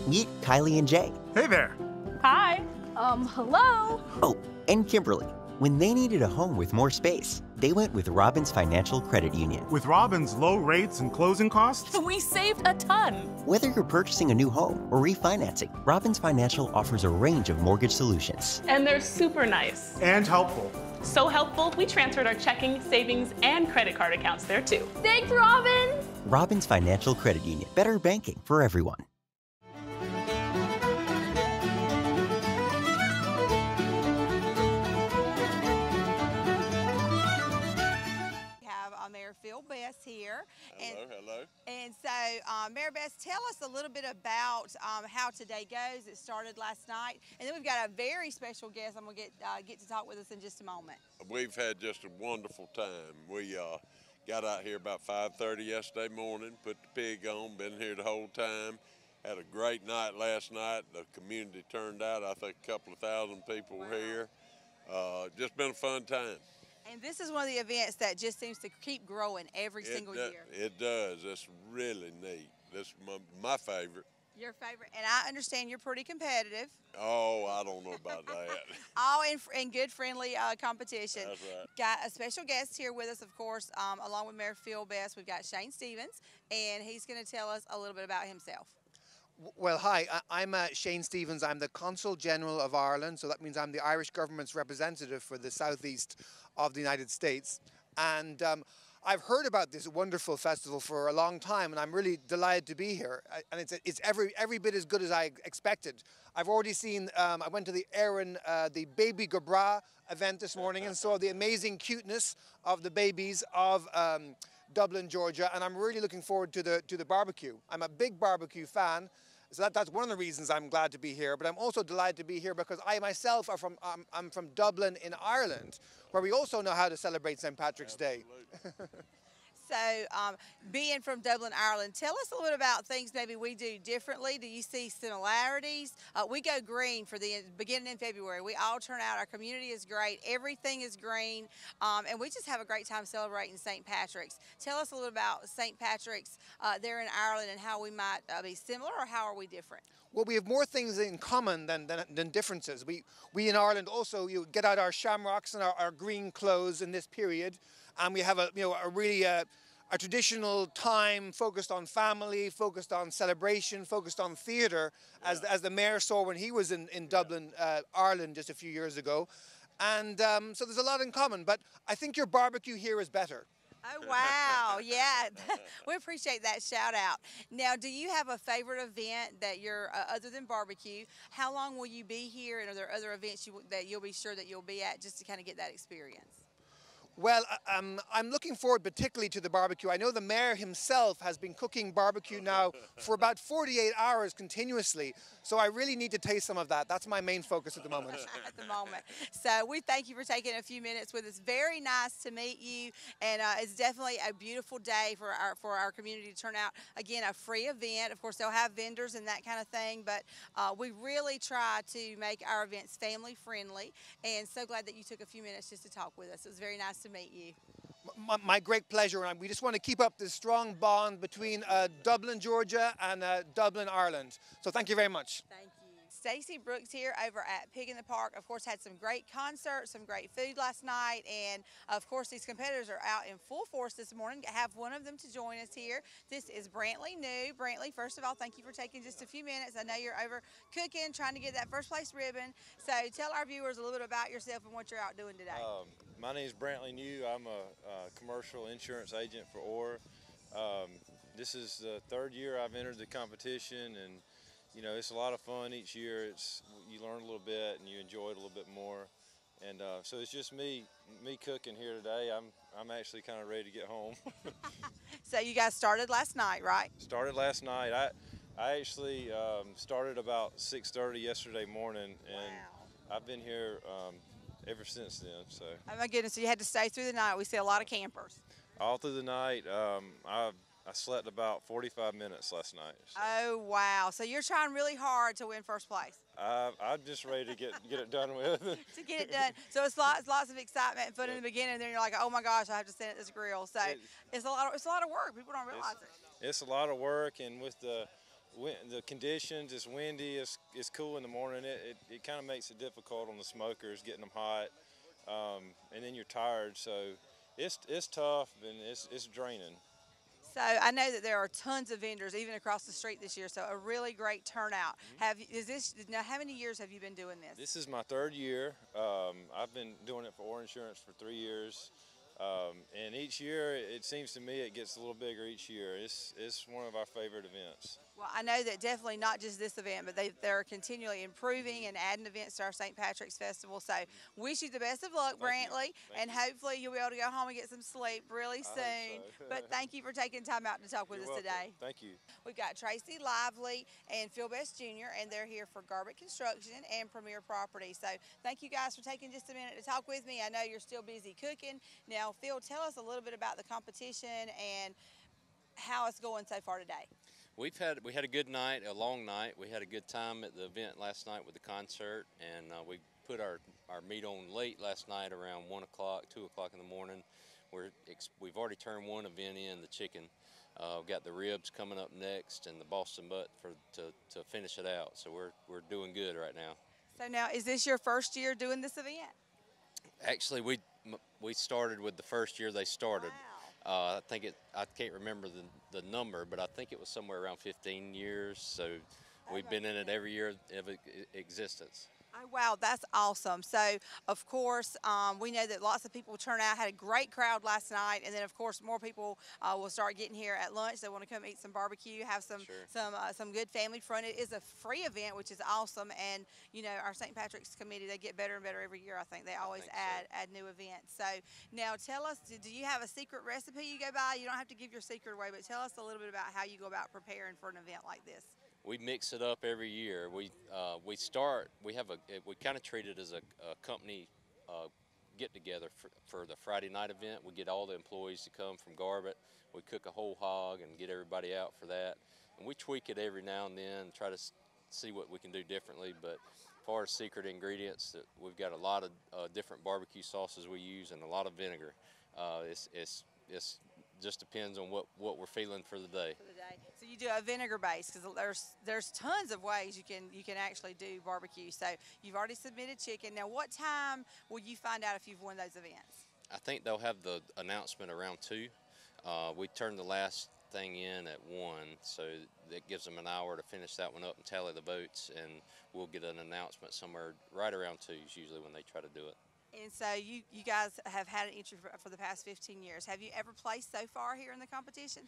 Meet Kylie and Jay. Hey there. Hi. Hello. Oh, and Kimberly. When they needed a home with more space, they went with Robbins Financial Credit Union. With Robbins' low rates and closing costs? We saved a ton. Whether you're purchasing a new home or refinancing, Robbins Financial offers a range of mortgage solutions. And they're super nice. And helpful. So helpful, we transferred our checking, savings, and credit card accounts there too. Thanks, Robbins! Robbins Financial Credit Union. Better banking for everyone. Best here. Hello. And so, Mayor Best, tell us a little bit about how today goes. It started last night, and then we've got a very special guest. I'm going to get to talk with us in just a moment. We've had just a wonderful time. We got out here about 5:30 yesterday morning, put the pig on, been here the whole time. Had a great night last night. The community turned out. I think a couple of thousand people were here. Just been a fun time. And this is one of the events that just seems to keep growing every single year. It does. It's really neat. This is my favorite. Your favorite. And I understand you're pretty competitive. Oh, I don't know about that. All in good, friendly competition. That's right. Got a special guest here with us, of course, along with Mayor Phil Best. We've got Shane Stevens, and he's going to tell us a little bit about himself. Well, hi, I'm Shane Stevens. I'm the Consul General of Ireland, so that means I'm the Irish government's representative for the southeast of the United States. And I've heard about this wonderful festival for a long time, and I'm really delighted to be here. And it's every bit as good as I expected. I've already seen, I went to the the Baby Gabra event this morning and saw the amazing cuteness of the babies of Dublin, Georgia, and I'm really looking forward to the barbecue. I'm a big barbecue fan, so that's one of the reasons I'm glad to be here. But I'm also delighted to be here because I myself I'm from Dublin in Ireland, where we also know how to celebrate St. Patrick's Day. So, being from Dublin, Ireland, tell us a little bit about things maybe we do differently. Do you see similarities? We go green for the beginning in February. We all turn out. Our community is great. Everything is green. And we just have a great time celebrating St. Patrick's. Tell us a little about St. Patrick's there in Ireland and how we might be similar, or how are we different? Well, we have more things in common than differences. We in Ireland also get out our shamrocks and our green clothes in this period, and we have a really traditional time focused on family, focused on celebration, focused on theatre, as the mayor saw when he was in Dublin, Ireland, just a few years ago. And so there's a lot in common, but I think your barbecue here is better. Oh, wow. Yeah, we appreciate that shout out. Now, do you have a favorite event that you're, other than barbecue? How long will you be here, and are there other events that you'll be sure that you'll be at just to kind of get that experience? Well, I'm looking forward particularly to the barbecue. I know the mayor himself has been cooking barbecue now for about 48 hours continuously, so I really need to taste some of that. That's my main focus at the moment. At the moment. So we thank you for taking a few minutes with us. Very nice to meet you, and it's definitely a beautiful day for our community to turn out. Again, a free event. Of course, they'll have vendors and that kind of thing, but we really try to make our events family friendly, and so glad that you took a few minutes just to talk with us. It was very nice to meet you. My great pleasure, and we just want to keep up this strong bond between Dublin, Georgia and Dublin, Ireland. So thank you very much. Thank you. Stacey Brooks here over at Pig in the Park. Of course, had some great concerts, some great food last night, and of course these competitors are out in full force this morning. I have one of them to join us here. This is Brantley New. Brantley, first of all, thank you for taking just a few minutes. I know you're over cooking, trying to get that first place ribbon. So tell our viewers a little bit about yourself and what you're out doing today. My name is Brantley New. I'm a commercial insurance agent for OR. This is the third year I've entered the competition, and you know, it's a lot of fun each year. You learn a little bit and you enjoy it a little bit more. And so it's just me cooking here today. I'm actually kind of ready to get home. So you guys started last night, right? Started last night. I actually started about 6:30 yesterday morning, and wow. I've been here ever since then. So. Oh my goodness! So you had to stay through the night. We see a lot of campers. All through the night. I slept about 45 minutes last night. So. Oh, wow. So you're trying really hard to win first place. I'm just ready to get it done with. To get it done. So it's lots of excitement and fun in the beginning, and then you're like, oh my gosh, I have to stand at this grill. So it's a lot of work. People don't realize it. It's a lot of work, and with the the conditions, it's windy, it's cool in the morning. It kind of makes it difficult on the smokers, getting them hot, and then you're tired. So it's tough and it's draining. So I know that there are tons of vendors even across the street this year. So a really great turnout. Now how many years have you been doing this? This is my 3rd year. I've been doing it for Orr Insurance for 3 years. And each year, it seems to me, it gets a little bigger each year. It's one of our favorite events. Well, I know that definitely not just this event, but they're continually improving and adding events to our St. Patrick's Festival. So wish you the best of luck, Brantley, and hopefully you'll be able to go home and get some sleep really soon. So. But thank you for taking time out to talk with us today. Thank you. We've got Tracy Lively and Phil Best Jr., and they're here for Garbutt Construction and Premier Property. So thank you guys for taking just a minute to talk with me. I know you're still busy cooking. Now, Phil, tell us a little bit about the competition and how it's going so far today. We had a good night, a long night. We had a good time at the event last night with the concert, and we put our meat on late last night around 1 o'clock, 2 o'clock in the morning. We've already turned one event in, the chicken. We've got the ribs coming up next and the Boston butt to finish it out. So we're doing good right now. So now, is this your first year doing this event? Actually, we started with the first year they started. Wow. I can't remember the number, but I think it was somewhere around 15 years. So we've been in it every year of existence. Oh, wow, that's awesome. So, of course, we know that lots of people turn out, had a great crowd last night, and then, of course, more people will start getting here at lunch. They want to come eat some barbecue, have some good family fun. It is a free event, which is awesome, and, you know, our St. Patrick's Committee, they get better and better every year, I think. They always add new events. So, now tell us, do you have a secret recipe you go by? You don't have to give your secret away, but tell us a little bit about how you go about preparing for an event like this. We mix it up every year. We kind of treat it as a company get together for the Friday night event. We get all the employees to come from Garbutt. We cook a whole hog and get everybody out for that. And we tweak it every now and then, try to see what we can do differently. But as far as secret ingredients, we've got a lot of different barbecue sauces we use and a lot of vinegar. It's just depends on what we're feeling for the day. So you do a vinegar base, because there's tons of ways you can actually do barbecue. So you've already submitted chicken. Now, what time will you find out if you've won those events? I think they'll have the announcement around 2. We turn the last thing in at 1, so that gives them an hour to finish that one up and tally the votes, and we'll get an announcement somewhere right around 2 is usually when they try to do it. And so you guys have had an entry for the past 15 years. Have you ever placed so far here in the competition?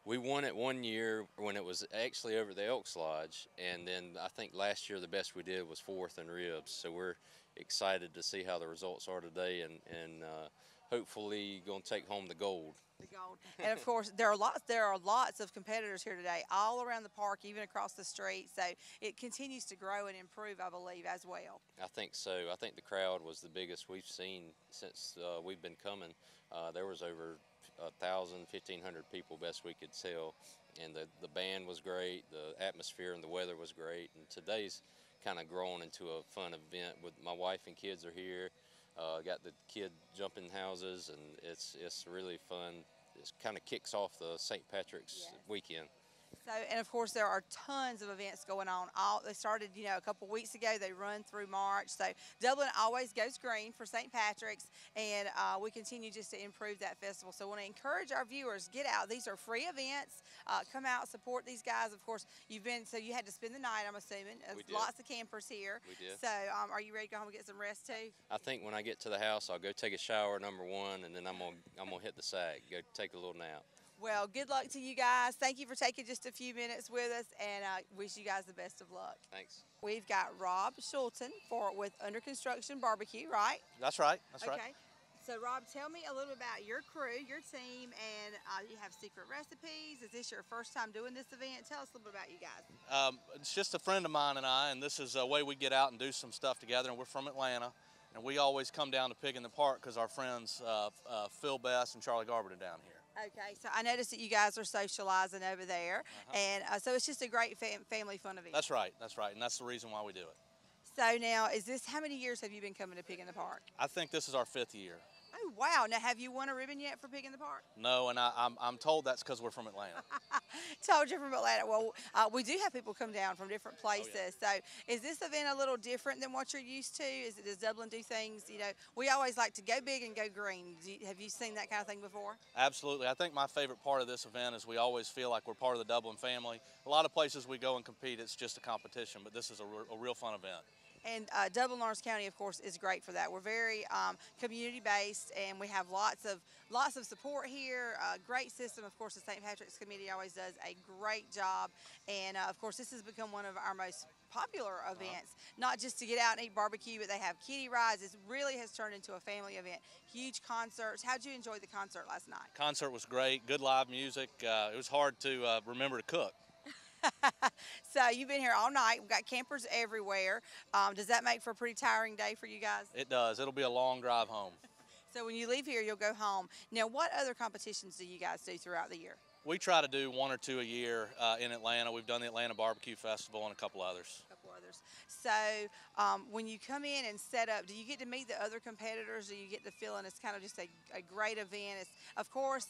We won it one year when it was actually over at the Elks Lodge, and then I think last year the best we did was 4th in ribs. So we're excited to see how the results are today, and hopefully going to take home the gold. The gold. And of course, there are lots of competitors here today, all around the park, even across the street. So it continues to grow and improve, I believe, as well. I think so. I think the crowd was the biggest we've seen since we've been coming. There was over 1,000, 1,500 people, best we could tell. And the band was great, the atmosphere and the weather was great. And today's kind of grown into a fun event. With my wife and kids are here. Got the kid jumping houses, and it's really fun. It kind of kicks off the St. Patrick's weekend. So, and of course, there are tons of events going on. They started, you know, a couple weeks ago. They run through March. So Dublin always goes green for St. Patrick's, and we continue just to improve that festival. So I want to encourage our viewers, get out. These are free events. Come out, support these guys. Of course, you had to spend the night, I'm assuming. We did. Lots of campers here. We did. So are you ready to go home and get some rest too? I think when I get to the house, I'll go take a shower, number 1, and then I'm gonna hit the sack, go take a little nap. Well, good luck to you guys. Thank you for taking just a few minutes with us, and wish you guys the best of luck. Thanks. We've got Rob Sultan with Under Construction Barbecue, right? That's right. That's right. Okay. So, Rob, tell me a little bit about your crew, your team, and you have secret recipes. Is this your first time doing this event? Tell us a little bit about you guys. It's just a friend of mine and I, and this is a way we get out and do some stuff together. And we're from Atlanta, and we always come down to Pig in the Park because our friends Phil Best and Charlie Garbutt are down here. Okay, so I noticed that you guys are socializing over there, and so it's just a great family fun event. That's right, and that's the reason why we do it. So now, how many years have you been coming to Pig in the Park? I think this is our 5th year. Oh, wow. Now, have you won a ribbon yet for Pig in the Park? No, and I'm told that's because we're from Atlanta. Told you from Atlanta. Well, we do have people come down from different places. Oh, yeah. So is this event a little different than what you're used to? Does Dublin do things, you know, we always like to go big and go green. Have you seen that kind of thing before? Absolutely. I think my favorite part of this event is we always feel like we're part of the Dublin family. A lot of places we go and compete, it's just a competition, but this is a real fun event. And Dublin Lawrence County, of course, is great for that. We're very community-based, and we have lots of support here. Great system. Of course, the St. Patrick's Committee always does a great job. And of course, this has become one of our most popular events. Not just to get out and eat barbecue, but they have kiddie rides. It really has turned into a family event. Huge concerts. How'd you enjoy the concert last night? Concert was great. Good live music. It was hard to remember to cook. So you've been here all night. We've got campers everywhere. Does that make for a pretty tiring day for you guys? It does. It'll be a long drive home. So when you leave here, you'll go home. Now, what other competitions do you guys do throughout the year? We try to do 1 or 2 a year in Atlanta. We've done the Atlanta Barbecue Festival and a couple others. So when you come in and set up, do you get to meet the other competitors? Do you get the feeling it's kind of just a great event? It's, of course,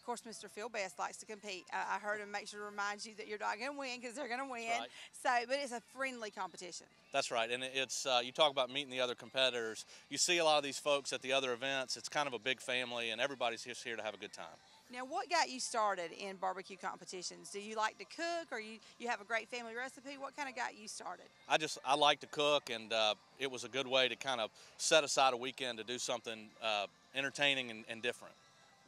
Mr. Phil Best likes to compete. I heard him make sure to remind you that you're not going to win because they're going to win. Right. So, but it's a friendly competition. That's right, and it's you talk about meeting the other competitors. You see a lot of these folks at the other events. It's kind of a big family, and everybody's just here to have a good time. Now, what got you started in barbecue competitions? Do you like to cook, or you have a great family recipe? What kind of got you started? I like to cook, and it was a good way to kind of set aside a weekend to do something entertaining and different.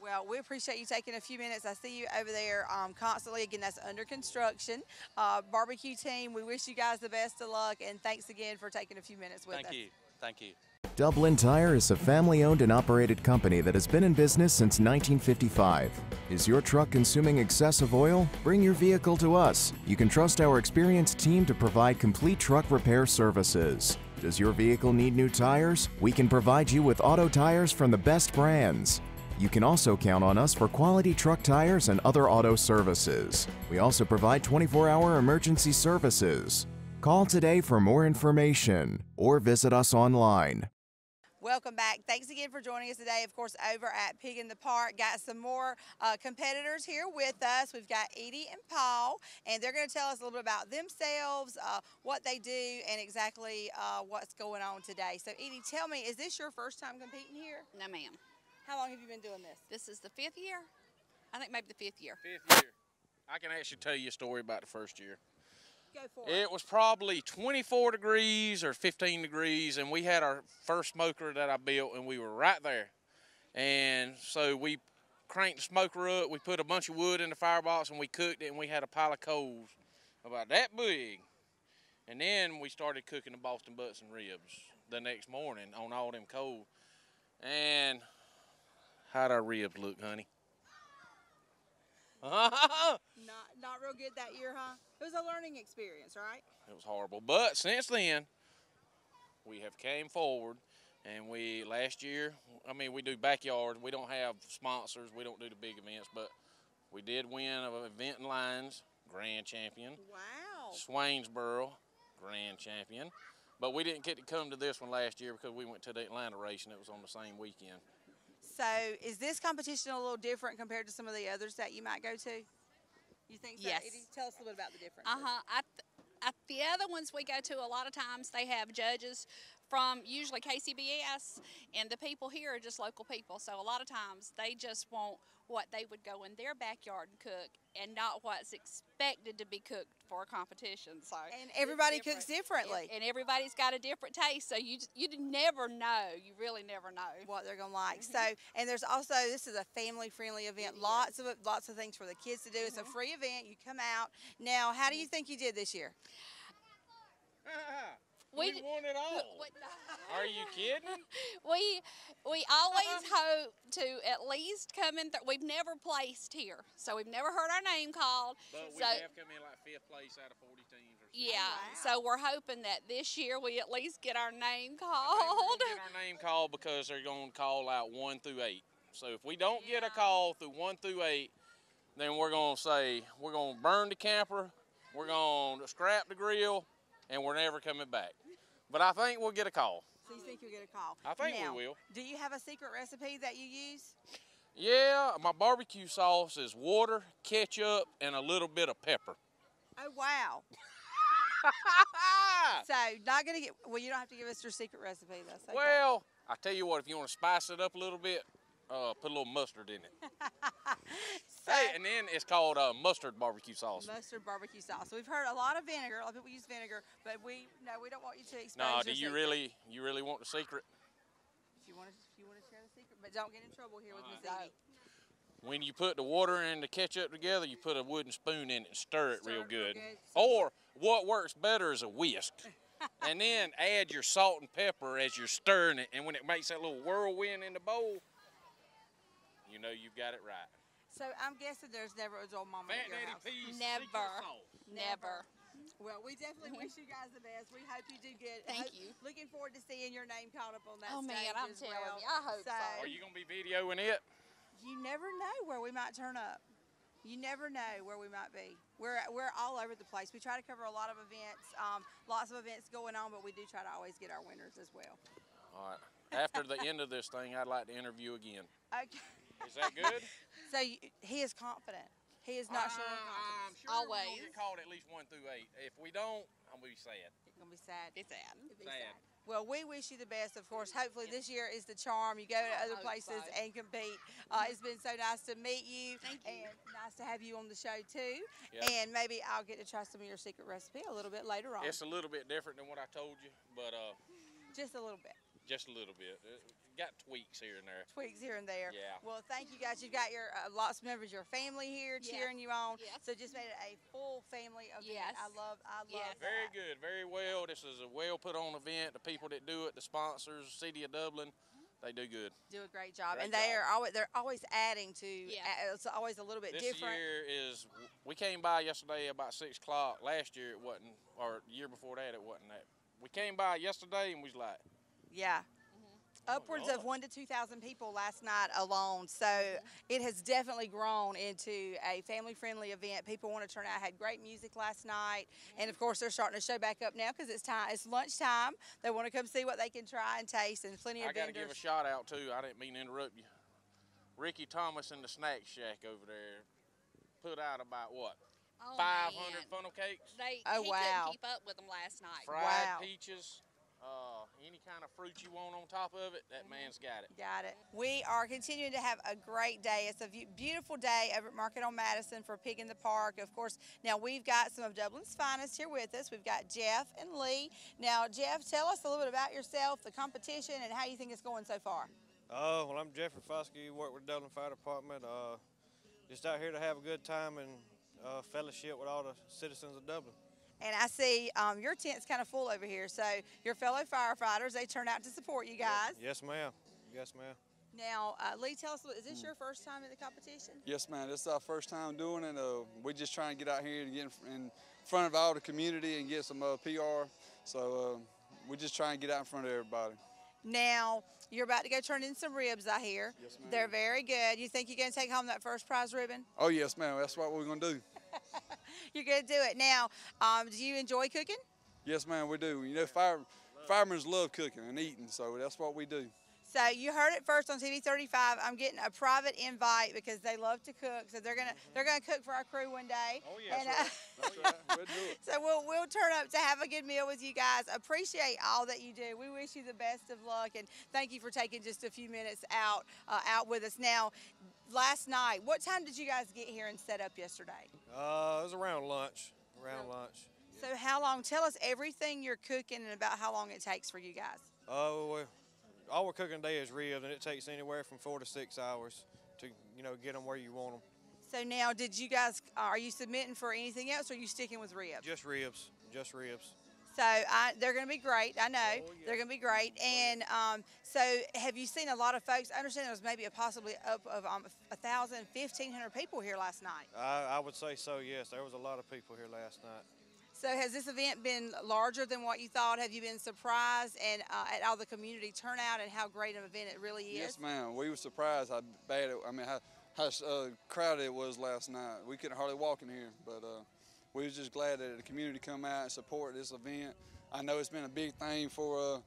Well, we appreciate you taking a few minutes. I see you over there constantly. Again, that's under construction. Barbecue team, we wish you guys the best of luck, and thanks again for taking a few minutes with us. Thank you. Thank you. Dublin Tire is a family-owned and operated company that has been in business since 1955. Is your truck consuming excessive oil? Bring your vehicle to us. You can trust our experienced team to provide complete truck repair services. Does your vehicle need new tires? We can provide you with auto tires from the best brands. You can also count on us for quality truck tires and other auto services. We also provide 24-hour emergency services. Call today for more information or visit us online. Welcome back. Thanks again for joining us today, of course, over at Pig in the Park. Got some more competitors here with us. We've got Eadie and Paul, and they're going to tell us a little bit about themselves, what they do, and exactly what's going on today. So, Eadie, tell me, is this your first time competing here? No, ma'am. How long have you been doing this? This is the 5th year. I think maybe the 5th year. 5th year. I can actually tell you a story about the first year. Go for it. It was probably 24 degrees or 15 degrees, and we had our first smoker that I built, and we were right there. And so we cranked the smoker up, we put a bunch of wood in the firebox, and we cooked it, and we had a pile of coals about that big. And then we started cooking the Boston butts and ribs the next morning on all them coals. And how'd our ribs look, honey? Not real good that year, huh? It was a learning experience, right? It was horrible. But since then, we have came forward, and last year, we do backyard. We don't have sponsors. We don't do the big events, but we did win an event in Lines, grand champion. Wow. Swainsboro, grand champion. But we didn't get to come to this one last year because we went to the Atlanta race, and it was on the same weekend. So is this competition a little different compared to some of the others that you might go to? You think so, Yes. Eadie? Tell us a little bit about the difference. The other ones we go to, a lot of times they have judges from usually KCBS, and the people here are just local people. So a lot of times they just want what they would go in their backyard and cook, and not what's expected to be cooked for a competition. So and everybody cooks differently. And everybody's got a different taste. So you never know. You really never know what they're gonna like. So, and there's also, this is a family-friendly event. Lots of things for the kids to do. It's a free event. You come out. Now, how do you think you did this year? We won it all. Are you kidding? We always hope to at least come in. We've never placed here, so we've never heard our name called. But we have come in like 5th place out of 40 teams. Or something. Yeah, so we're hoping that this year we at least get our name called. We're gonna get our name called because they're going to call out 1 through 8. So if we don't get a call through 1 through 8, then we're going to say we're going to burn the camper, we're going to scrap the grill, and we're never coming back. But I think we'll get a call. So you think you'll get a call? I think now, we will. Do you have a secret recipe that you use? Yeah, my barbecue sauce is water, ketchup, and a little bit of pepper. Oh, wow. So, not going to get, well, you don't have to give us your secret recipe, though. Okay. Well, I tell you what, if you want to spice it up a little bit, put a little mustard in it. Hey, and then it's called mustard barbecue sauce. Mustard barbecue sauce. So we've heard a lot of vinegar. A lot of people use vinegar, but we don't want you to expose No, your do you secret. really want the secret? If you want to share the secret, but don't get in trouble here with Miss Eadie. When you put the water and the ketchup together, you put a wooden spoon in it and stir it real good. Or what works better is a whisk. And then add your salt and pepper as you're stirring it. And when it makes that little whirlwind in the bowl, you know you've got it right. So I'm guessing there's never a dull moment at your house. Never. Well, we definitely wish you guys the best. We hope you do good. Thank you. Looking forward to seeing your name called up on that Oh, stage man, I'm as telling well. you. I hope so. Are you going to be videoing it? You never know where we might turn up. You never know where we might be. We're all over the place. We try to cover a lot of events, lots of events going on, but we do try to always get our winners as well. All right. After the end of this thing, I'd like to interview again. Okay. Is that good? So he is confident. He is not sure. I'm sure Always. we'll get called at least 1 through 8. If we don't, I'm going to be sad. It's going to be sad. It's sad. It'll be sad. Well, we wish you the best, of course. Hopefully this year is the charm. You go to other places and compete. It's been so nice to meet you. Thank you. And nice to have you on the show, too. Yep. And maybe I'll get to try some of your secret recipe a little bit later on. It's a little bit different than what I told you, but just a little bit. just a little bit. Got tweaks here and there. Tweaks here and there. Yeah. Well, thank you guys. You've got your lots of members of your family here cheering you on. Yes. So just made it a full family event. Yes. I love that. Very good, very well. This is a well put on event. The people that do it, the sponsors, City of Dublin, they do good. Do a great job. Great and they're job. always adding to, it's always a little bit This different. year is, we came by yesterday about 6 o'clock. Last year it wasn't, or the year before that it wasn't that. We came by yesterday and we was like. Yeah. Upwards of 1,000 to 2,000 people last night alone. So it has definitely grown into a family-friendly event. People want to turn out. Had great music last night. And, of course, they're starting to show back up now because it's lunchtime. They want to come see what they can try and taste, and plenty of vendors. I got to give a shout out, too. I didn't mean to interrupt you. Ricky Thomas and the Snack Shack over there put out about, what, 500 funnel cakes? He couldn't keep up with them last night. Fried peaches. Any kind of fruit you want on top of it, that man's got it. Got it. We are continuing to have a great day. It's a beautiful day over at Market on Madison for Pig in the Park. Of course, now we've got some of Dublin's finest here with us. We've got Jeff and Lee. Now, Jeff, tell us a little bit about yourself, the competition, and how you think it's going so far. Well, I'm Jeffrey Foskey, work with the Dublin Fire Department. Just out here to have a good time and fellowship with all the citizens of Dublin. And I see your tent's kind of full over here. So your fellow firefighters, they turn out to support you guys. Yes, ma'am. Yes, ma'am. Now, Lee, tell us, is this your first time at the competition? Yes, ma'am. This is our first time doing it. We're just trying to get out here and get in front of all the community and get some PR. So we're just trying to get out in front of everybody. Now, you're about to go turn in some ribs, I hear. Yes, ma'am. They're very good. You think you're going to take home that first prize ribbon? Oh, yes, ma'am. That's what we're going to do. You're going to do it. Now, do you enjoy cooking? Yes, ma'am, we do. You know, firemen love cooking and eating, so that's what we do. So you heard it first on TV 35. I'm getting a private invite because they love to cook. So they're gonna cook for our crew one day. Oh yeah, that's right. We'll do it. So we'll turn up to have a good meal with you guys. Appreciate all that you do. We wish you the best of luck, and thank you for taking just a few minutes out with us. Now, last night, what time did you guys get here and set up yesterday? It was around lunch. So how long? Tell us everything you're cooking and about how long it takes for you guys. All we're cooking today is ribs, and it takes anywhere from 4 to 6 hours to, get them where you want them. So now, did you guys, are you submitting for anything else, or are you sticking with ribs? Just ribs, just ribs. So they're going to be great. I know they're going to be great. And so have you seen a lot of folks? I understand there was maybe possibly up of 1,000, 1,500 people here last night. I would say so, yes. There was a lot of people here last night. So has this event been larger than what you thought? Have you been surprised and at all the community turnout and how great an event it really is? Yes, ma'am. We were surprised how bad how crowded it was last night. We couldn't hardly walk in here, but we was just glad that the community come out and support this event. I know it's been a big thing for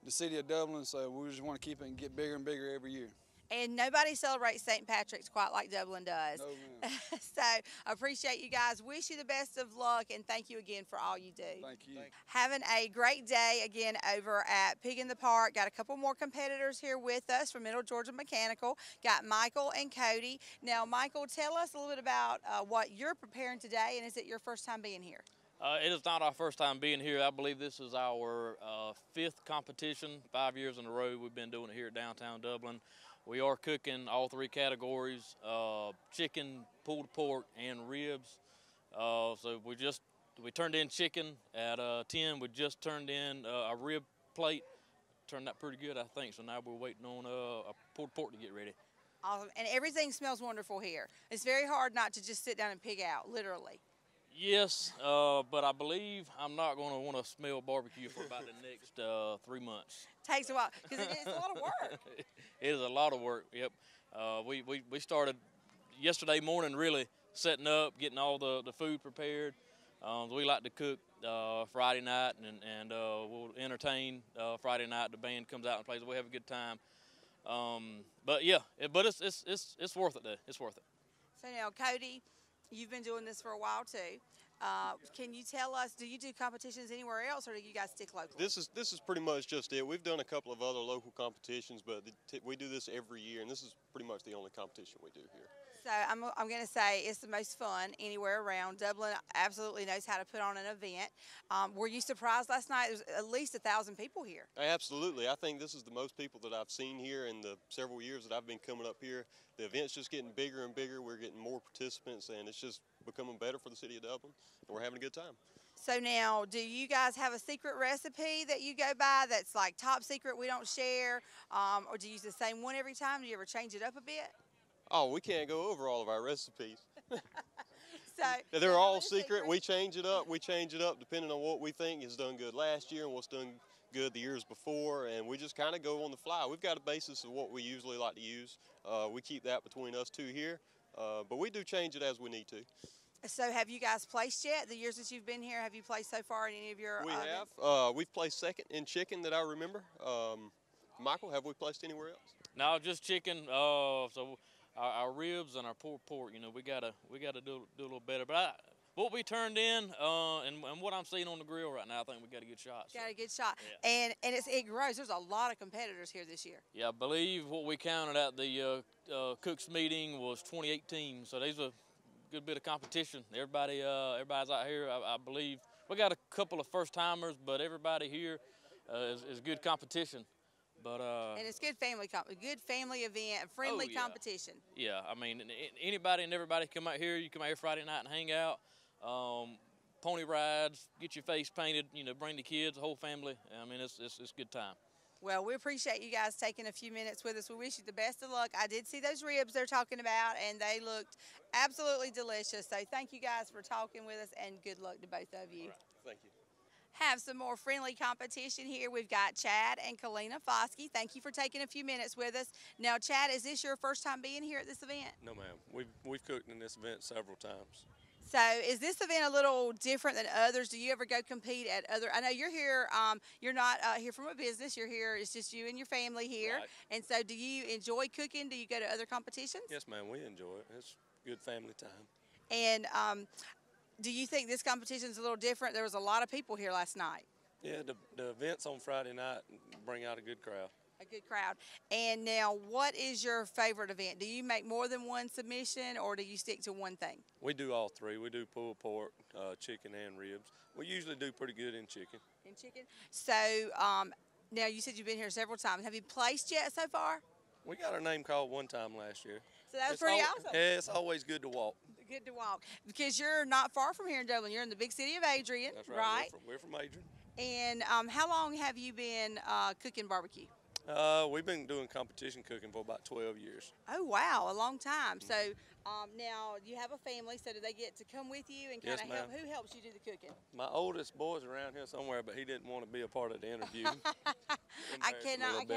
the city of Dublin, so we just want to keep it and get bigger and bigger every year. And nobody celebrates St. Patrick's quite like Dublin does. No, ma'am. So I appreciate you guys. Wish you the best of luck, and thank you again for all you do. Thank you. Having a great day again over at Pig in the Park. Got a couple more competitors here with us from Middle Georgia Mechanical. Got Michael and Cody. Now, Michael, tell us a little bit about what you're preparing today, and is it your first time being here? It is not our first time being here. I believe this is our 5th competition, 5 years in a row. We've been doing it here at downtown Dublin. We are cooking all 3 categories, chicken, pulled pork, and ribs. So we turned in chicken at 10. We just turned in a rib plate. Turned out pretty good, I think. So now we're waiting on a pulled pork to get ready. Awesome. And everything smells wonderful here. It's very hard not to just sit down and pig out, literally. Yes, but I believe I'm not going to want to smell barbecue for about the next 3 months. Takes a while, because it's a lot of work. It is a lot of work, yep. We started yesterday morning really setting up, getting all the food prepared. We like to cook Friday night, and we'll entertain Friday night. The band comes out and plays. We have a good time. But yeah, it's worth it though. It's worth it. So now, Cody, you've been doing this for a while too. Can you tell us, do you do competitions anywhere else, or do you guys stick locally? This is pretty much just it. We've done a couple of other local competitions, but we do this every year, and this is pretty much the only competition we do here. So I'm going to say it's the most fun anywhere around. Dublin absolutely knows how to put on an event. Were you surprised last night? There was at least 1,000 people here. Absolutely. I think this is the most people that I've seen here in the several years that I've been coming up here. The event's just getting bigger and bigger. We're getting more participants, and it's just becoming better for the city of Dublin, and we're having a good time. So now, do you guys have a secret recipe that you go by that's like top secret, we don't share, or do you use the same one every time? Do you ever change it up a bit? Oh, we can't go over all of our recipes. So they're all secret. We change it up. We change it up depending on what we think has done good last year and what's done good the years before, and we just kind of go on the fly. We've got a basis of what we usually like to use. We keep that between us two here, but we do change it as we need to. So have you guys placed yet? The years that you've been here, have you placed so far in any of your We have. We've placed second in chicken that I remember. Michael, have we placed anywhere else? No, just chicken. So our ribs and our pulled pork, you know, we gotta do a little better. But what we turned in and what I'm seeing on the grill right now, I think we got a good shot. Got a good shot. Yeah. And it grows. There's a lot of competitors here this year. Yeah, I believe what we counted at the Cooks meeting was 28 teams. So there's a good bit of competition. Everybody's out here. I believe we got a couple of first timers, but everybody here is good competition. But and it's good family event, friendly competition. Yeah, I mean, anybody and everybody come out here. You come out here Friday night and hang out, pony rides, get your face painted. You know, bring the kids, the whole family. I mean, it's a good time. Well, we appreciate you guys taking a few minutes with us. We wish you the best of luck. I did see those ribs they're talking about, and they looked absolutely delicious. So thank you guys for talking with us, and good luck to both of you. All right. Thank you. Have some more friendly competition here. We've got Chad and Kalina Foskey. Thank you for taking a few minutes with us. Now, Chad, is this your first time being here at this event? No, ma'am. We've cooked in this event several times. So is this event a little different than others? Do you ever go compete at other? I know you're here. You're not here from a business. You're here. It's just you and your family here. Right. And so, do you enjoy cooking? Do you go to other competitions? Yes, ma'am. We enjoy it. It's good family time. And do you think this competition is a little different? There was a lot of people here last night. Yeah, the events on Friday night bring out a good crowd. A good crowd. And now, what is your favorite event? Do you make more than one submission, or do you stick to one thing? We do all three. We do pulled pork, chicken, and ribs. We usually do pretty good in chicken. In chicken? So, now you said you've been here several times. Have you placed yet so far? We got our name called one time last year. So that's pretty awesome. Yeah, it's always good to walk. Good to walk. Because you're not far from here in Dublin. You're in the big city of Adrian, That's right? We're from Adrian. And how long have you been cooking barbecue? We've been doing competition cooking for about 12 years. Oh, wow, a long time. So now you have a family, so do they get to come with you and kind of help? Who helps you do the cooking? My oldest boy's around here somewhere, but he didn't want to be a part of the interview. I cannot,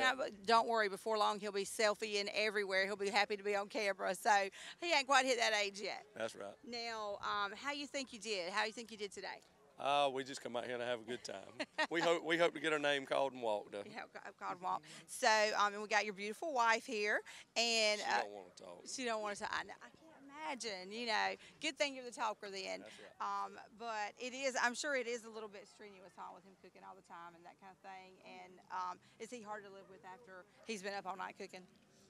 don't worry, before long he'll be selfieing everywhere. He'll be happy to be on camera, so he ain't quite hit that age yet. That's right. Now, how you think you did? How you think you did today? We just come out here to have a good time. we hope to get our name called and walk, though. Yeah, called walk. So, and we got your beautiful wife here, and She don't want to talk. She don't want to talk. I can't imagine. You know, good thing you're the talker then. That's right. But it is. I'm sure it is a little bit strenuous, huh, with him cooking all the time and that kind of thing. And is he hard to live with after he's been up all night cooking?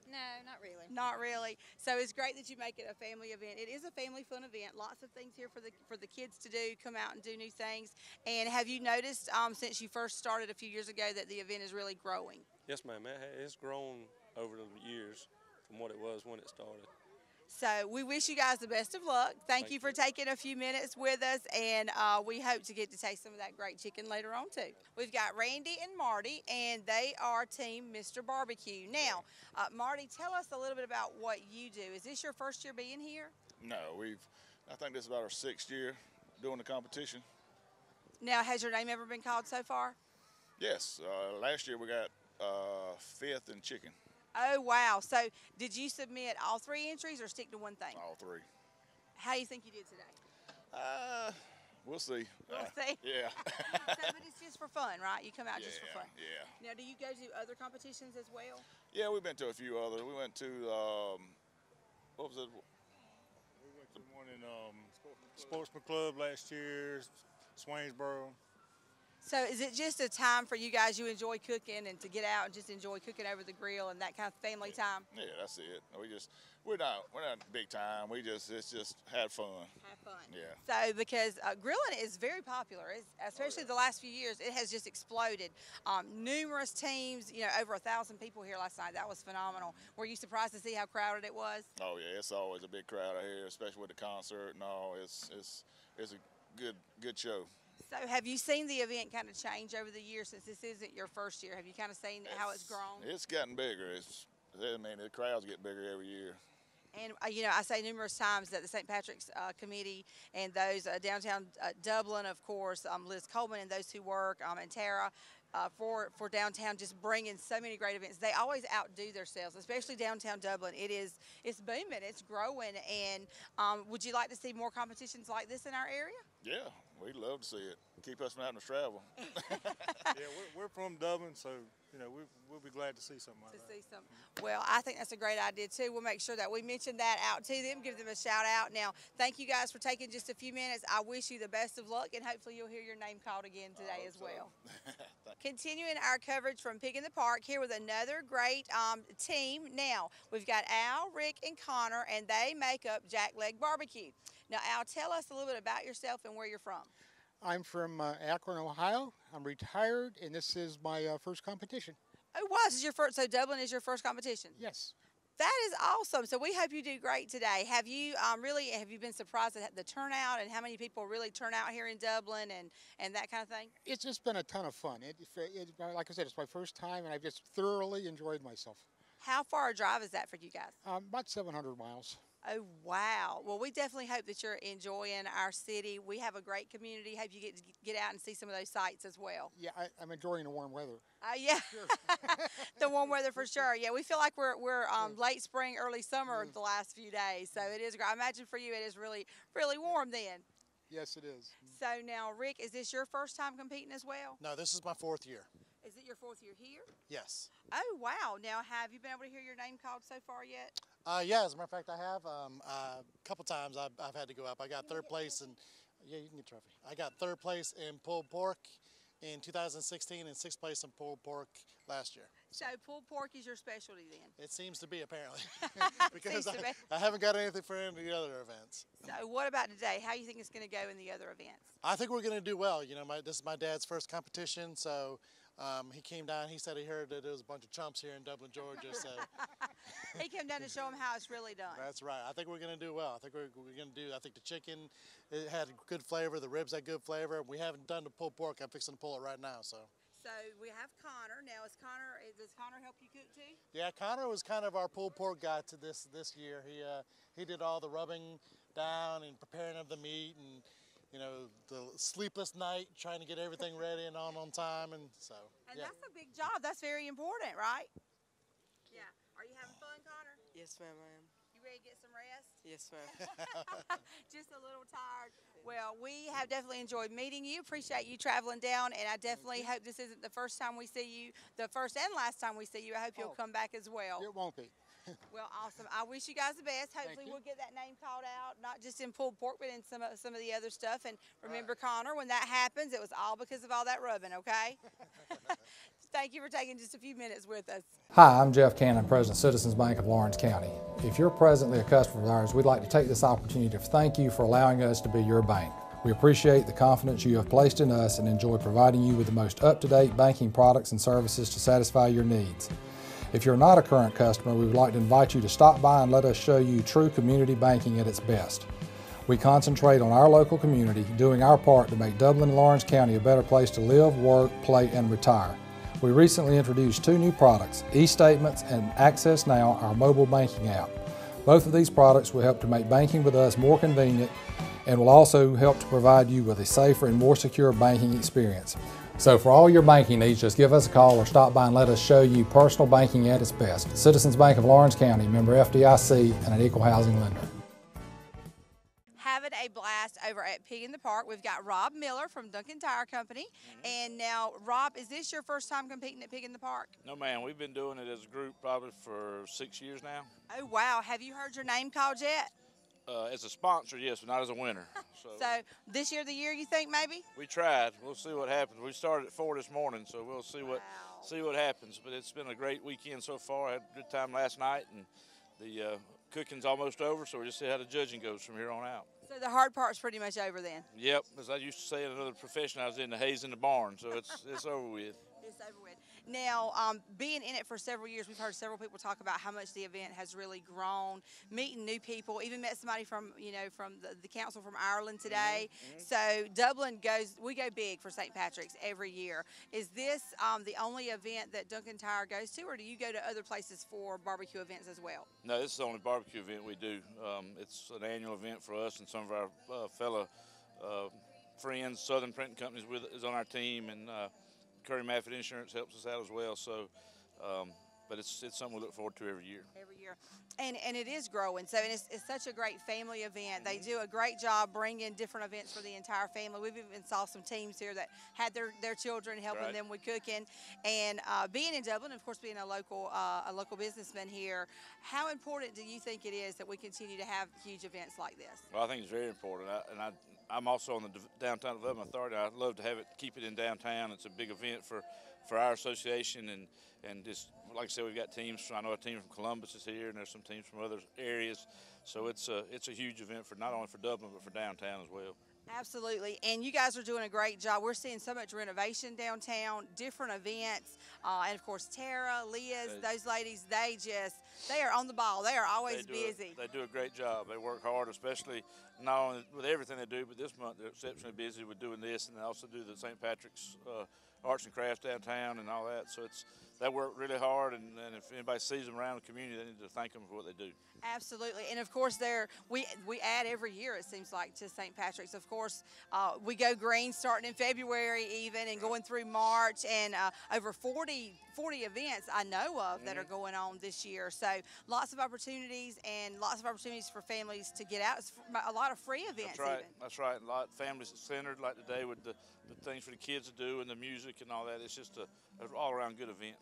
No, not really. Not really. So it's great that you make it a family event. It is a family fun event. Lots of things here for the kids to do, come out and do new things. And have you noticed since you first started a few years ago that the event is really growing? Yes, ma'am. It's grown over the years from what it was when it started. So we wish you guys the best of luck. Thank you for taking a few minutes with us, and we hope to get to taste some of that great chicken later on too. We've got Randy and Marty, and they are Team Mr. Barbecue. Now, Marty, tell us a little bit about what you do. Is this your first year being here? No, I think this is about our 6th year doing the competition. Now, has your name ever been called so far? Yes, last year we got 5th in chicken. Oh, wow. So did you submit all 3 entries or stick to one thing? All 3. How do you think you did today? We'll see. We'll see? Yeah. So, but it's just for fun, right? You come out just for fun. Yeah. Now, do you go to other competitions as well? Yeah, we've been to a few others. We went to, what was it? We went to one in Sportsman Club last year, Swainsboro. So is it just a time for you guys, you enjoy cooking and to get out and just enjoy cooking over the grill and that kind of family time? Yeah, that's it. We're not big time. It's just had fun. Have fun. Yeah. So because grilling is very popular, especially the last few years, it has just exploded. Numerous teams, you know, over 1,000 people here last night. That was phenomenal. Were you surprised to see how crowded it was? Oh yeah, it's always a big crowd out here, especially with the concert and all. It's a good show. So have you seen the event kind of change over the years since this isn't your first year? Have you kind of seen how it's grown? It's gotten bigger. The crowds get bigger every year. And, you know, I say numerous times that the St. Patrick's Committee and those downtown Dublin, of course, Liz Coleman and those who work, and Tara, for downtown, just bringing so many great events. They always outdo themselves, especially downtown Dublin. It's booming, it's growing. And would you like to see more competitions like this in our area? Yeah, we'd love to see it. Keep us from having to travel. Yeah, we're from Dublin, so you know we'll be glad to see something like that. Well, I think that's a great idea too. We'll make sure that we mention that out to them, give them a shout out. Now, thank you guys for taking just a few minutes. I wish you the best of luck, and hopefully you'll hear your name called again today as well. Continuing our coverage from Pig in the Park here with another great team. Now, we've got Al, Rick, and Connor, and they make up Jackleg BBQ. Now, Al, tell us a little bit about yourself and where you're from. I'm from Akron, Ohio. I'm retired, and this is my first competition. Oh, wow, this is your first, so Dublin is your first competition? Yes. That is awesome. So we hope you do great today. Have you have you been surprised at the turnout and how many people really turn out here in Dublin and that kind of thing? It's just been a ton of fun. Like I said, it's my first time, and I've just thoroughly enjoyed myself. How far a drive is that for you guys? About 700 miles. Oh, wow. Well, we definitely hope that you're enjoying our city. We have a great community. Hope you get out and see some of those sights as well. Yeah, I'm enjoying the warm weather. Yeah, the warm weather for sure. Yeah, we feel like we're late spring, early summer the last few days. So it is great. I imagine for you it is really, really warm then. Yes, it is. So now, Rick, is this your first time competing as well? No, this is my 4th year. Is it your 4th year here? Yes. Oh, wow. Now, have you been able to hear your name called so far yet? Yeah, as a matter of fact, I have. A couple times I've had to go up. I got 3rd place, and yeah, you can get a trophy. I got 3rd place in pulled pork in 2016 and 6th place in pulled pork last year. So pulled pork is your specialty then? It seems to be, apparently, because I haven't got anything for any of the other events. So what about today? How do you think it's going to go in the other events? I think we're going to do well. You know, this is my dad's first competition, so he came down. He said he heard that there was a bunch of chumps here in Dublin, Georgia. So he came down to show him how it's really done. That's right. I think we're going to do well. I think we're going to do. I think the chicken, it had good flavor. The ribs had good flavor. We haven't done the pulled pork. I'm fixing to pull it right now. So we have Connor. Now, does Connor help you cook too? Yeah, Connor was kind of our pulled pork guy to this year. He did all the rubbing down and preparing of the meat, and you know, the sleepless night trying to get everything ready and on time, and so. And that's a big job. That's very important, right? Yeah. Are you having fun, Connor? Yes, ma'am, I am. You ready ready to get some rest? Yes, ma'am. Just a little tired. Well, we have definitely enjoyed meeting you. Appreciate you traveling down, and I definitely hope this isn't the first time we see you, the first and last time we see you. I hope you'll come back as well. It won't be. Well, awesome. I wish you guys the best. Hopefully we'll get that name called out, not just in pulled pork, but in some of the other stuff. And remember, Connor, when that happens, it was all because of all that rubbing, okay? Thank you for taking just a few minutes with us. Hi, I'm Jeff Cannon, President of Citizens Bank of Lawrence County. If you're presently a customer of ours, we'd like to take this opportunity to thank you for allowing us to be your bank. We appreciate the confidence you have placed in us and enjoy providing you with the most up-to-date banking products and services to satisfy your needs. If you're not a current customer, we would like to invite you to stop by and let us show you true community banking at its best. We concentrate on our local community, doing our part to make Dublin and Lawrence County a better place to live, work, play, and retire. We recently introduced 2 new products, eStatements and Access Now, our mobile banking app. Both of these products will help to make banking with us more convenient and will also help to provide you with a safer and more secure banking experience. So for all your banking needs, just give us a call or stop by and let us show you personal banking at its best. Citizens Bank of Lawrence County, member FDIC, and an equal housing lender. Having a blast over at Pig in the Park. We've got Rob Miller from Duncan Tire Company. And now, Rob, is this your first time competing at Pig in the Park? No, ma'am. We've been doing it as a group probably for 6 years now. Oh, wow. Have you heard your name called yet? As a sponsor, yes, but not as a winner. So this year, the year you think maybe? We tried. We'll see what happens. We started at 4 this morning, so we'll see what happens. But it's been a great weekend so far. I had a good time last night, and the cooking's almost over, so we just see how the judging goes from here on out. So the hard part's pretty much over then? Yep, as I used to say in another profession, I was in the haze in the barn, so it's over with. It's over with. Now, being in it for several years, we've heard several people talk about how much the event has really grown, meeting new people, even met somebody from, from the council from Ireland today. So Dublin we go big for St. Patrick's every year. Is this the only event that Duncan Tire goes to, or do you go to other places for barbecue events as well? No, this is the only barbecue event we do. It's an annual event for us and some of our fellow friends. Southern Printing Company is on our team, and Curry Maffitt Insurance helps us out as well. So, but it's something we look forward to every year. Every year, and it is growing. So, and it's such a great family event. They do a great job bringing different events for the entire family. We've even saw some teams here that had their children helping them with cooking, and being in Dublin, of course, being a local businessman here. How important do you think it is that we continue to have huge events like this? Well, I think it's very important, I'm also on the Downtown Development Authority. I'd love to keep it in downtown. It's a big event for our association, and just like I said, we've got teams. I know a team from Columbus is here, and there's some teams from other areas. So it's a huge event for not only for Dublin but for downtown as well. Absolutely, and you guys are doing a great job. We're seeing so much renovation downtown, different events, and of course Tara, Liz, those ladies, they are on the ball. They are always busy. They do a great job. They work hard, especially not only with everything they do, but this month they're exceptionally busy with doing this, and they also do the St. Patrick's Arts and Crafts downtown and all that. So they work really hard, and if anybody sees them around the community, they need to thank them for what they do. Absolutely, and of course we add every year, it seems like, to St. Patrick's. Of course, we go green starting in February even, and going through March, and over 40 events I know of that are going on this year. So lots of opportunities, and lots of opportunities for families to get out. It's a lot of free events. That's right. A lot of families centered, like today with the things for the kids to do and the music and all that. It's just an all-around good event.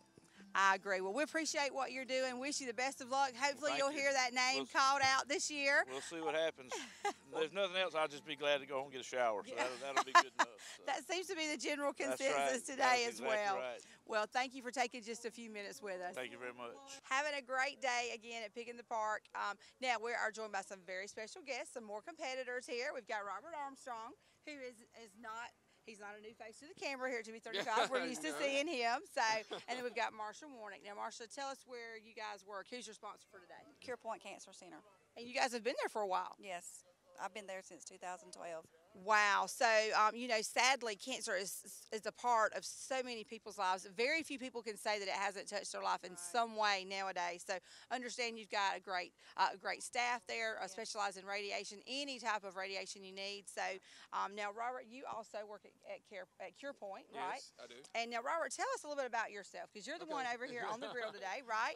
I agree. Well, we appreciate what you're doing. Wish you the best of luck. Hopefully you'll hear that name called out this year. We'll see what happens. If there's nothing else, I'll just be glad to go home and get a shower. So that'll be good enough. So. That seems to be the general consensus today as well. Right. Well, thank you for taking just a few minutes with us. Thank you very much. Having a great day again at Pig in the Park. Now we are joined by some very special guests, some more competitors here. We've got Robert Armstrong, who is not. He's not a new face to the camera here at GB35. We're used to seeing him. So, and then we've got Marsha Warnick. Now, Marsha, tell us where you guys work. Who's your sponsor for today? Cure Point Cancer Center. And you guys have been there for a while. Yes, I've been there since 2012. Wow. So, you know, sadly, cancer is a part of so many people's lives. Very few people can say that it hasn't touched their life in some way nowadays. So, understand you've got a great staff there, specialized in radiation, any type of radiation you need. So, now, Robert, you also work at Cure Point, right? Yes, I do. And now, Robert, tell us a little bit about yourself, because you're the one over here on the grill today, right?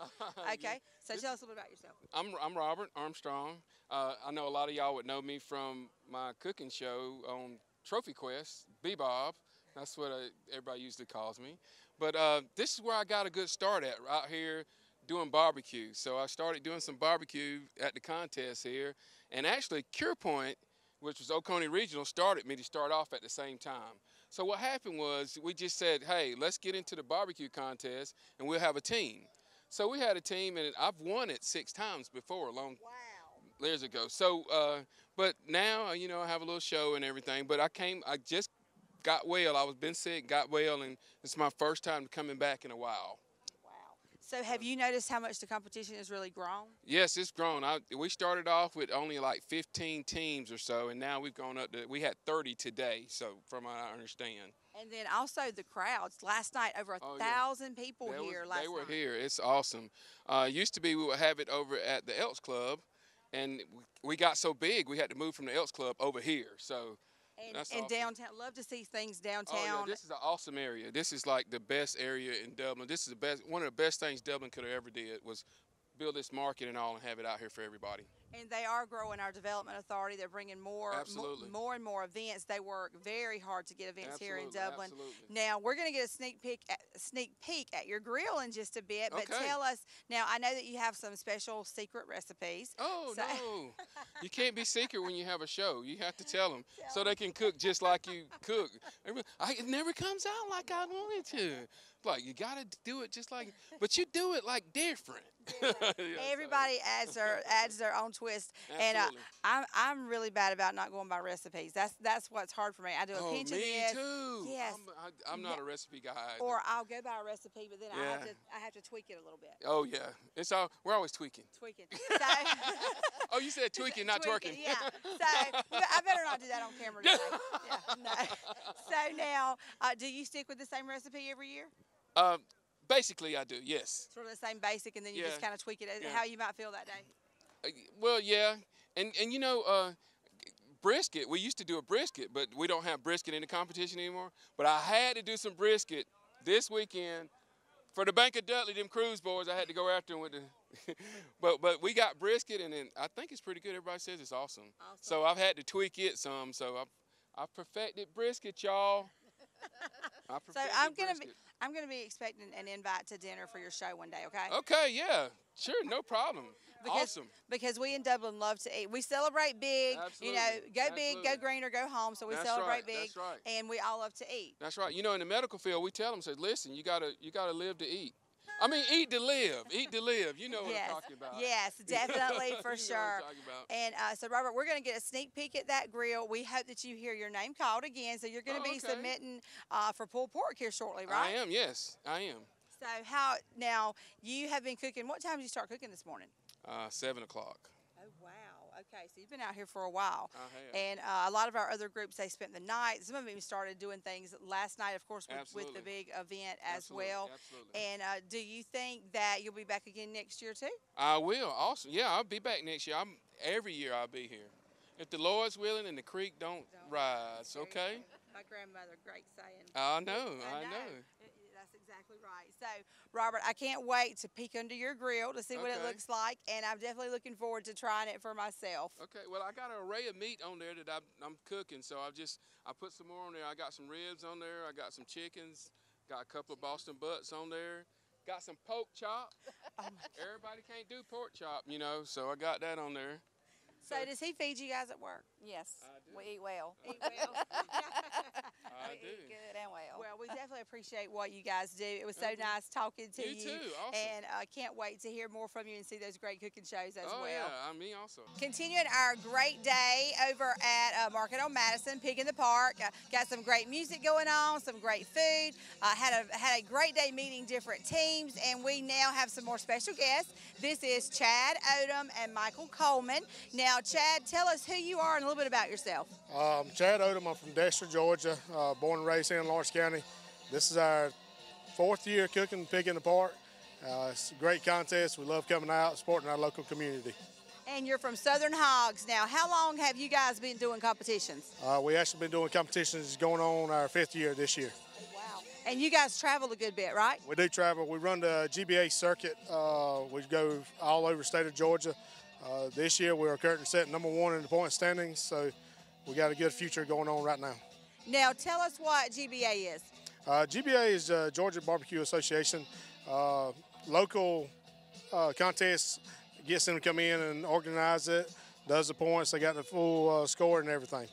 Okay. So, tell us a little bit about yourself. I'm Robert Armstrong. I know a lot of y'all would know me from my cooking show on Trophy Quest, Bebob. That's what everybody usually calls me. But this is where I got a good start at, out here doing barbecue. So I started doing some barbecue at the contest here. And actually, Cure Point, which was Oconee Regional, started me to start off at the same time. So what happened was we just said, hey, let's get into the barbecue contest and we'll have a team. So we had a team, and I've won it 6 times before, years ago. So, but now, you know, I have a little show and everything. But I just got well. I was been sick, got well, and it's my first time coming back in a while. So have you noticed how much the competition has really grown? Yes, it's grown. We started off with only like 15 teams or so, and now we've gone up to, we had 30 today, so from what I understand. And then also the crowds. Last night, over 1,000 people here last night. They were here. It's awesome. Used to be we would have it over at the Elks Club, and we got so big we had to move from the Elks Club over here. So. That's and awesome. downtown, love to see things downtown. Oh, yeah, this is an awesome area. This is like the best area in Dublin. This is one of the best things Dublin could have ever did was build this market and all and have it out here for everybody. And they are growing our development authority. They're bringing more and more events. They work very hard to get events here in Dublin. Now we're going to get a sneak peek at your grill in just a bit. But tell us now. I know that you have some special secret recipes. Oh no, you can't be secret when you have a show. You have to tell them so they can cook just like you cook. It never comes out like I wanted to. Like you got to do it just like, but you do it like different. Everybody adds their own twist, and I'm really bad about not going by recipes. That's what's hard for me. I do a pinch of this. Me too. Yes. I'm not a recipe guy either. Or I'll go by a recipe, but then I have to tweak it a little bit. Oh yeah, we're always tweaking. So, oh, you said tweaking, not twerking. Yeah. So I better not do that on camera today. No. So now, do you stick with the same recipe every year? Basically, I do, yes. Sort of the same basic, and then you just kind of tweak it how you might feel that day. Well, yeah, and you know, brisket. We used to do a brisket, but we don't have brisket in the competition anymore. But I had to do some brisket this weekend for the Bank of Dudley, them cruise boys. I had to go after them with the. but we got brisket, and then I think it's pretty good. Everybody says it's awesome. So I've had to tweak it some. So I've perfected brisket, y'all. So I'm gonna be expecting an invite to dinner for your show one day. Okay. Okay. Yeah. Sure. No problem. Awesome. Because we in Dublin love to eat. We celebrate big. Absolutely. You know, go big, go green, or go home. So we celebrate big. That's right. And we all love to eat. That's right. You know, in the medical field, we tell them, say, listen, you gotta live to eat. I mean, eat to live. Eat to live. You know what I'm talking about. Yes, definitely, for sure. Know what I'm talking about. And so, Robert, we're going to get a sneak peek at that grill. We hope that you hear your name called again. So you're going to be submitting for pulled pork here shortly, right? I am, yes. I am. So now, you have been cooking. What time did you start cooking this morning? 7 o'clock. Oh, wow. Okay, so you've been out here for a while. I have. And a lot of our other groups, they spent the night. Some of them even started doing things last night, of course, with the big event as well. Absolutely. And do you think that you'll be back again next year, too? I will. Awesome. Yeah, I'll be back next year. Every year I'll be here. If the Lord's willing and the creek don't rise, okay? My grandmother, great saying. I know. That's exactly right. So, Robert, I can't wait to peek under your grill to see what it looks like, and I'm definitely looking forward to trying it for myself. Okay, well, I got an array of meat on there that I'm cooking, so I put some more on there. I got some ribs on there. I got some chickens. Got a couple of Boston butts on there. Got some pork chop. Everybody can't do pork chop, you know, so I got that on there. So does he feed you guys at work? Yes, we eat well. Eat well. I do. Good and well. Well, we definitely appreciate what you guys do. It was so nice talking to you. You too. Awesome. And I can't wait to hear more from you and see those great cooking shows as well. Yeah, me also. Continuing our great day over at Market on Madison, Pig in the Park. Got some great music going on, some great food. Had a great day meeting different teams, and we now have some more special guests. This is Chad Odom and Michael Coleman. Now, Chad, tell us who you are and a little bit about yourself. Chad Odom. I'm from Dexter, Georgia, born and raised here in Lawrence County. This is our 4th year cooking Pig in the Park. It's a great contest. We love coming out, supporting our local community. And you're from Southern Hogs. Now, how long have you guys been doing competitions? We actually been doing competitions going on our 5th year this year. Wow. And you guys travel a good bit, right? We do travel. We run the GBA circuit. We go all over the state of Georgia. This year we are currently set #1 in the point standings, so we got a good future going on right now. Now, tell us what GBA is. GBA is Georgia Barbecue Association. Local contests, gets them to come in and organize it, does the points. They got the full score and everything.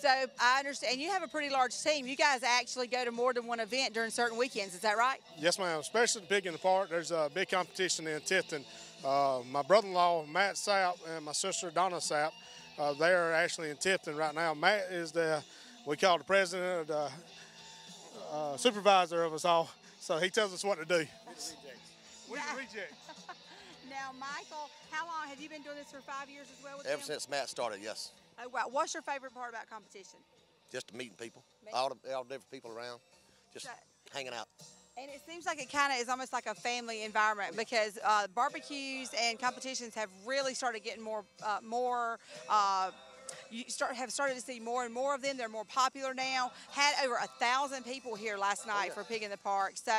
So I understand you have a pretty large team. You guys actually go to more than one event during certain weekends. Is that right? Yes, ma'am. Especially the Pig in the Park. There's a big competition in Tifton. My brother-in-law, Matt Sapp, and my sister, Donna Sapp, they're actually in Tifton right now. Matt is we call the president, the supervisor of us all. So he tells us what to do. We reject. Now, Michael, how long have you been doing this for 5 years as well with Ever them? since Matt started, yes. Oh, wow. What's your favorite part about competition? Just meeting people, all the different people around, just hanging out. And it seems like it kind of is almost like a family environment because barbecues and competitions have really started getting have started to see more and more of them. They're more popular now. Had over 1,000 people here last night for Pig in the Park. So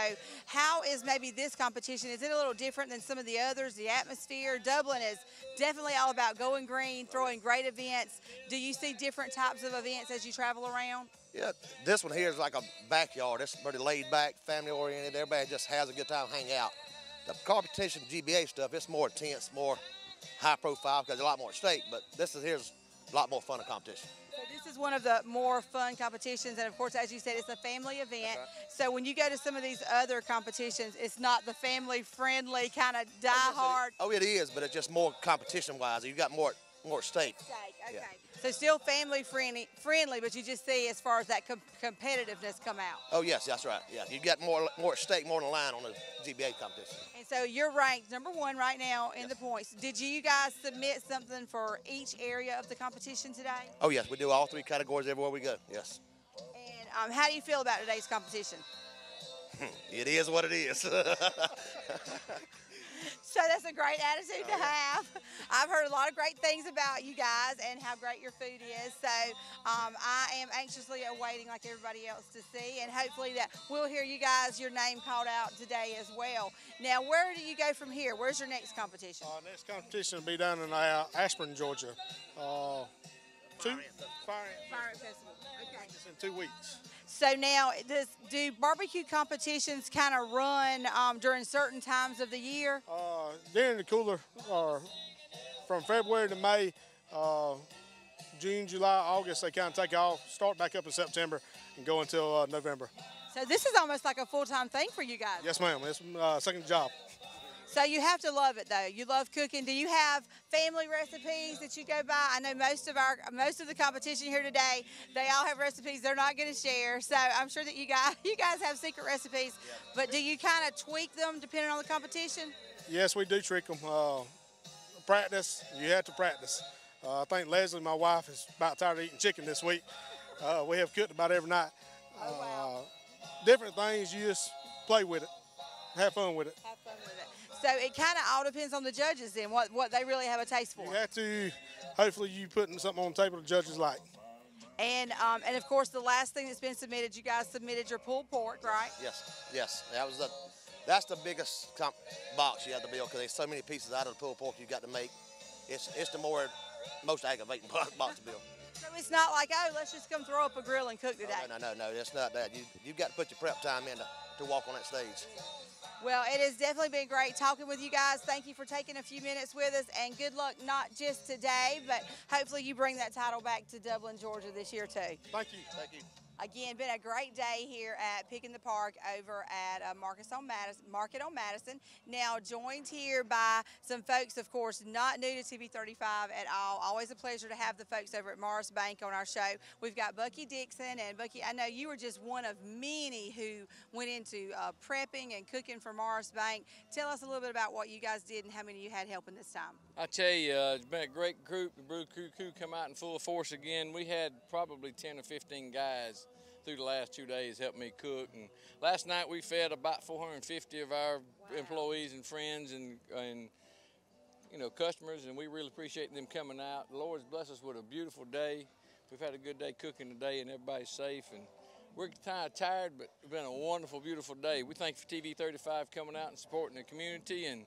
how is maybe this competition? Is it a little different than some of the others? The atmosphere? Dublin is definitely all about going green, throwing great events. Do you see different types of events as you travel around? Yeah, this one here is like a backyard. It's pretty laid back, family oriented. Everybody just has a good time, hang out. The competition GBA stuff, it's more intense, more high profile because there's a lot more at stake. But here's a lot more fun of competition. So this is one of the more fun competitions, and of course, as you said, it's a family event. Right. So when you go to some of these other competitions, it's not the family-friendly kind of die-hard. Oh, it is, but it's just more competition-wise. You got more at stake. Okay. Yeah. So still family-friendly, but you just see as far as that competitiveness come out. Oh yes, that's right. Yeah, you got more at stake, more on the line on the GBA competition. And so you're ranked #1 right now in the points. Did you guys submit something for each area of the competition today? Oh yes, we do all 3 categories everywhere we go. Yes. And how do you feel about today's competition? It is what it is. So that's a great attitude to have. I've heard a lot of great things about you guys and how great your food is. So I am anxiously awaiting, like everybody else, to see. And hopefully that we'll hear you guys, your name called out today as well. Now, where do you go from here? Where's your next competition? Next competition will be down in Ashburn, Georgia. Fire Ant Festival. Okay. Just in 2 weeks. So now, do barbecue competitions kind of run during certain times of the year? During the cooler, from February to May, June, July, August, they kind of take off, start back up in September, and go until November. So this is almost like a full-time thing for you guys. Yes, ma'am. It's my second job. So you have to love it, though. You love cooking. Do you have family recipes that you go by? I know most of the competition here today, they all have recipes they're not going to share. So I'm sure that you guys have secret recipes. But do you kind of tweak them depending on the competition? Yes, we do tweak them. Practice. You have to practice. I think Leslie, my wife, is about tired of eating chicken this week. We have cooked about every night. Oh, wow. Different things. You just play with it. Have fun with it. Have fun with it. So it kind of all depends on the judges then, what they really have a taste for. You have to, hopefully you putting something on the table the judges like. And of course, the last thing that's been submitted, you guys submitted your pulled pork, right? Yes. That's the biggest box you have to build because there's so many pieces out of the pulled pork you got to make. It's the most aggravating box to build. So it's not like, oh, let's just come throw up a grill and cook today. No, it's not that. You've got to put your prep time in to walk on that stage. Well, it has definitely been great talking with you guys. Thank you for taking a few minutes with us, and good luck not just today, but hopefully you bring that title back to Dublin, Georgia this year too. Thank you. Thank you. Again, been a great day here at Pick in the Park over at Market on Madison. Now joined here by some folks, of course, not new to TV35 at all. Always a pleasure to have the folks over at Morris Bank on our show. We've got Bucky Dixon, and Bucky, I know you were just one of many who went into prepping and cooking for Morris Bank. Tell us a little bit about what you guys did and how many you had helping this time. I tell you, it's been a great group. The Brew Crew come out in full force again. We had probably 10 or 15 guys through the last 2 days helped me cook. And last night we fed about 450 of our employees and friends and you know, customers, and we really appreciate them coming out. The Lord's blessed us with a beautiful day. We've had a good day cooking today, and everybody's safe. And we're kind of tired, but it's been a wonderful, beautiful day. We thank for TV35 coming out and supporting the community, and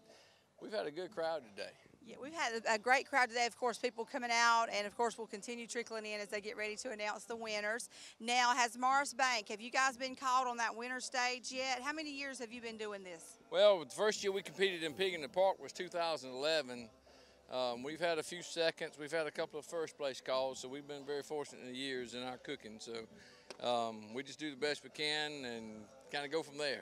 we've had a good crowd today. Yeah, we've had a great crowd today. Of course, people coming out, and of course, we'll continue trickling in as they get ready to announce the winners. Now, has Morris Bank, have you guys been called on that winner stage yet? How many years have you been doing this? Well, the first year we competed in Pig in the Park was 2011. We've had a few seconds. We've had a couple of first place calls, so we've been very fortunate in the years in our cooking. So we just do the best we can and kind of go from there.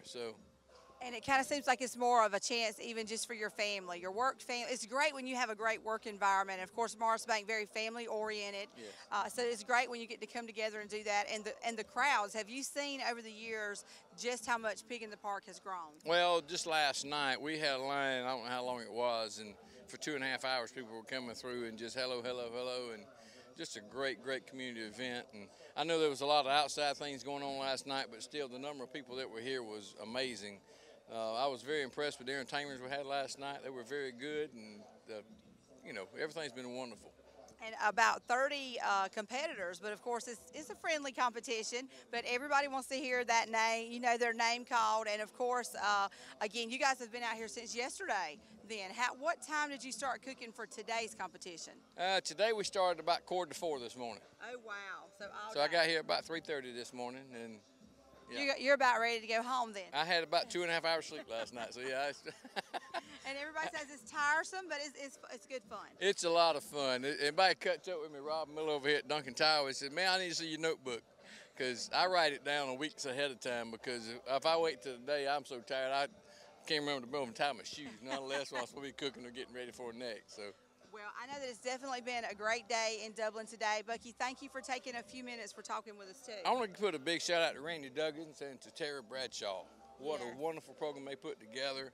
And it kind of seems like it's more of a chance even just for your family, your work family. It's great when you have a great work environment. Of course, Morris Bank, very family oriented. Yes. So it's great when you get to come together and do that. And the crowds, have you seen over the years just how much Pig in the Park has grown? Well, just last night we had a line, I don't know how long it was, and for 2.5 hours people were coming through and just hello, hello, hello, and just a great, great community event. And I know there was a lot of outside things going on last night, but still the number of people that were here was amazing. I was very impressed with the entertainers we had last night. They were very good, and you know, everything's been wonderful. And about 30 competitors, but of course it's a friendly competition, but everybody wants to hear that name, you know, their name called. And of course, again, you guys have been out here since yesterday. Then, what time did you start cooking for today's competition? Today we started about 3:45 this morning. Oh, wow. So I got here about 3:30 this morning, and yeah. You're about ready to go home then. I had about 2.5 hours sleep last night, so yeah. And everybody says it's tiresome, but it's good fun. It's a lot of fun. Anybody cuts up with me, Rob Miller over here at Duncan Tower, said, man, I need to see your notebook, because I write it down weeks ahead of time, because if I wait till the day, I'm so tired, I can't remember the moment to tie my shoes, nonetheless when I'm supposed to be cooking or getting ready for the next. So. Well, I know that it's definitely been a great day in Dublin today. Bucky, thank you for taking a few minutes for talking with us, too. I want to put a big shout out to Randy Duggins and to Tara Bradshaw. What a wonderful program they put together.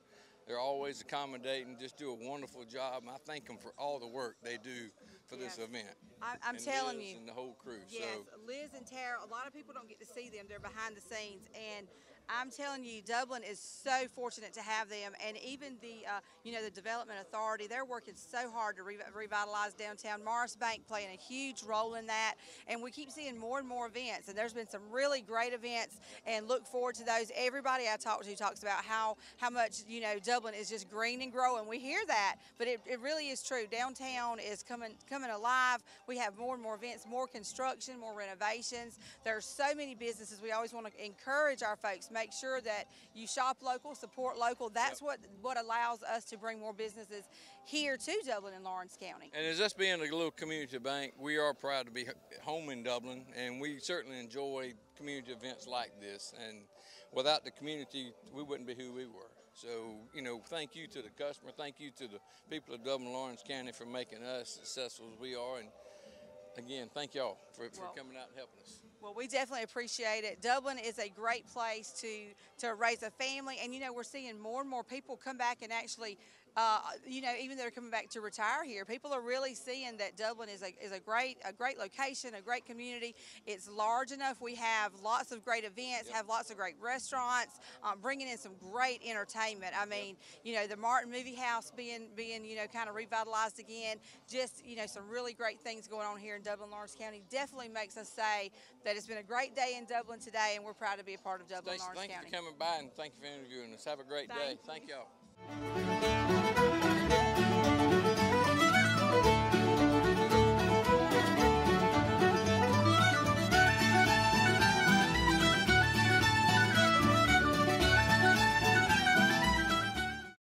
They're always accommodating, just do a wonderful job. And I thank them for all the work they do for this event. I'm telling you. And the whole crew. Yes, Liz and Tara, a lot of people don't get to see them. They're behind the scenes. And I'm telling you, Dublin is so fortunate to have them, and even the, you know, the Development Authority, they're working so hard to revitalize downtown. Morris Bank playing a huge role in that, and we keep seeing more and more events, and there's been some really great events, and look forward to those. Everybody I talk to talks about how much, you know, Dublin is just green and growing. We hear that, but it really is true. Downtown is coming alive. We have more and more events, more construction, more renovations. There's so many businesses. We always want to encourage our folks, make sure that you shop local, support local. That's what allows us to bring more businesses here to Dublin and Lawrence County. And as us being a little community bank, we are proud to be home in Dublin, and we certainly enjoy community events like this. And without the community, we wouldn't be who we were. So, you know, thank you to the customer, thank you to the people of Dublin and Lawrence County for making us successful as we are. And again, thank y'all for coming out and helping us. Well, we definitely appreciate it. Dublin is a great place to raise a family, and you know, we're seeing more and more people come back and actually, you know, even they're coming back to retire here. People are really seeing that Dublin is a great location, a great community. It's large enough. We have lots of great events, have lots of great restaurants, bringing in some great entertainment. I mean, you know, the Martin Movie House being you know, kind of revitalized again. Just, you know, some really great things going on here in Dublin, Lawrence County. Definitely makes us say that it's been a great day in Dublin today, and we're proud to be a part of Dublin, Lawrence County. Thank you for coming by, and thank you for interviewing us. Have a great day. Thank y'all.